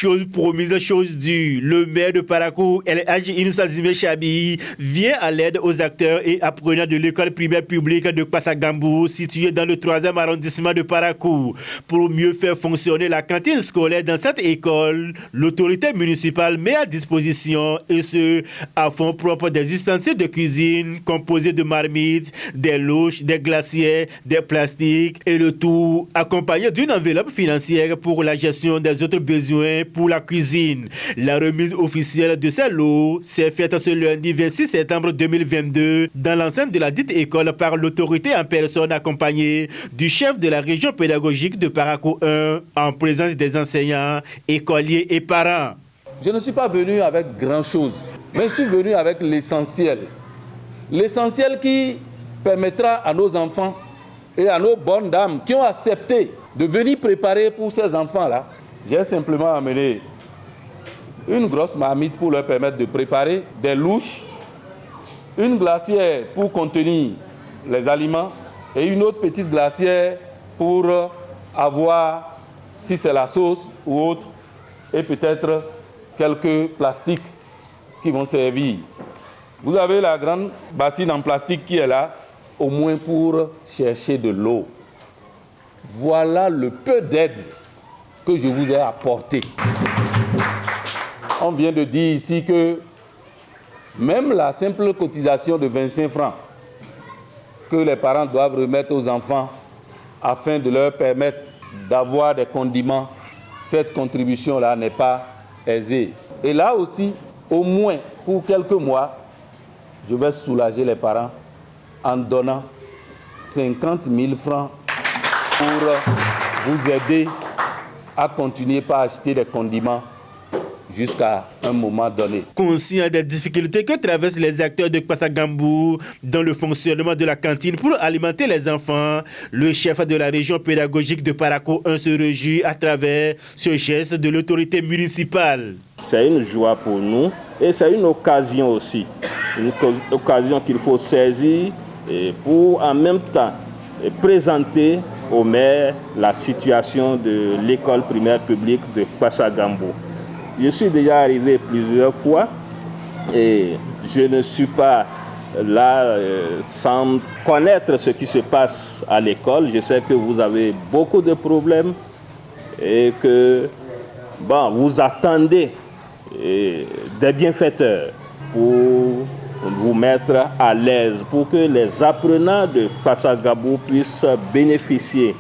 Chose promise, chose due. Le maire de Parakou, El Hadji Inoussa Zimé Chabi, vient à l'aide aux acteurs et apprenants de l'école primaire publique de Kwassagambou, située dans le 3e arrondissement de Parakou. Pour mieux faire fonctionner la cantine scolaire dans cette école, l'autorité municipale met à disposition, et ce, à fonds propres, des ustensiles de cuisine composés de marmites, des louches, des glacières, des plastiques, et le tout accompagné d'une enveloppe financière pour la gestion des autres besoins pour la cuisine. La remise officielle de ces lots s'est faite ce lundi 26 septembre 2022 dans l'enceinte de la dite école par l'autorité en personne accompagnée du chef de la région pédagogique de Parakou 1 en présence des enseignants, écoliers et parents. Je ne suis pas venu avec grand-chose, mais je suis venu avec l'essentiel. L'essentiel qui permettra à nos enfants et à nos bonnes dames qui ont accepté de venir préparer pour ces enfants-là. J'ai simplement amené une grosse marmite pour leur permettre de préparer, des louches, une glacière pour contenir les aliments et une autre petite glacière pour avoir, si c'est la sauce ou autre, et peut-être quelques plastiques qui vont servir. Vous avez la grande bassine en plastique qui est là, au moins pour chercher de l'eau. Voilà le peu d'aide que je vous ai apporté. On vient de dire ici que même la simple cotisation de 25 francs que les parents doivent remettre aux enfants afin de leur permettre d'avoir des condiments, cette contribution-là n'est pas aisée. Et là aussi, au moins pour quelques mois, je vais soulager les parents en donnant 50 000 francs pour vous aider à continuer par acheter des condiments jusqu'à un moment donné. Conscient des difficultés que traversent les acteurs de Kwassagambou dans le fonctionnement de la cantine pour alimenter les enfants, le chef de la région pédagogique de Parakou 1 se réjouit à travers ce geste de l'autorité municipale. C'est une joie pour nous et c'est une occasion aussi, une occasion qu'il faut saisir pour en même temps présenter au maire la situation de l'école primaire publique de Kwassagambou. Je suis déjà arrivé plusieurs fois et je ne suis pas là sans connaître ce qui se passe à l'école. Je sais que vous avez beaucoup de problèmes et que vous attendez des bienfaiteurs pour vous mettre à l'aise, pour que les apprenants de Kwassagambou puissent bénéficier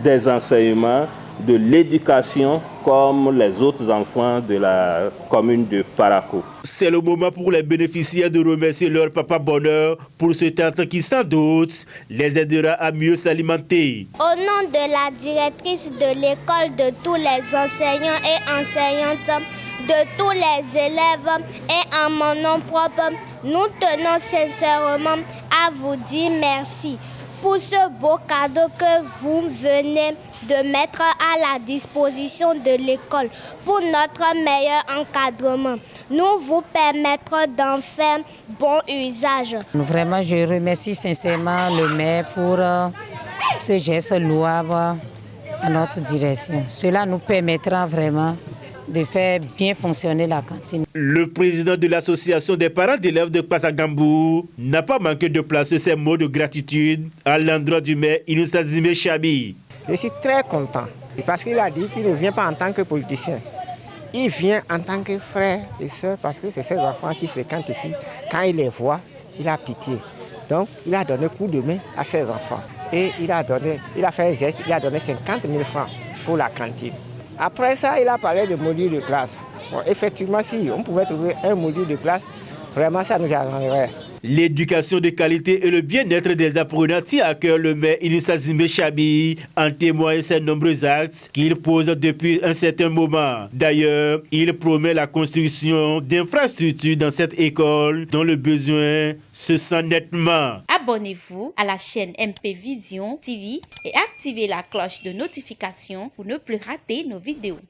des enseignements, de l'éducation comme les autres enfants de la commune de Parakou. C'est le moment pour les bénéficiaires de remercier leur papa bonheur pour ce temps qui, sans doute, les aidera à mieux s'alimenter. Au nom de la directrice de l'école, de tous les enseignants et enseignantes, de tous les élèves et en mon nom propre, nous tenons sincèrement à vous dire merci pour ce beau cadeau que vous venez de mettre à la disposition de l'école pour notre meilleur encadrement. Nous vous permettrons d'en faire bon usage. Vraiment, je remercie sincèrement le maire pour ce geste louable à notre direction. Cela nous permettra vraiment de faire bien fonctionner la cantine. Le président de l'association des parents d'élèves de Kwassagambou n'a pas manqué de placer ses mots de gratitude à l'endroit du maire Inoussa Zimé Chabi. Je suis très content parce qu'il a dit qu'il ne vient pas en tant que politicien. Il vient en tant que frère et soeur parce que c'est ses enfants qui fréquentent ici. Quand il les voit, il a pitié. Donc, il a donné coup de main à ses enfants. Et il a fait un geste, il a donné 50 000 francs pour la cantine. Après ça, il a parlé de module de classe. Bon, effectivement, si on pouvait trouver un module de classe, vraiment ça nous arrangerait. L'éducation de qualité et le bien-être des apprenants tient à cœur le maire Inoussa Zimé Chabi, en témoignent ses nombreux actes qu'il pose depuis un certain moment. D'ailleurs, il promet la construction d'infrastructures dans cette école dont le besoin se sent nettement. Abonnez-vous à la chaîne MP Vision TV et activez la cloche de notification pour ne plus rater nos vidéos.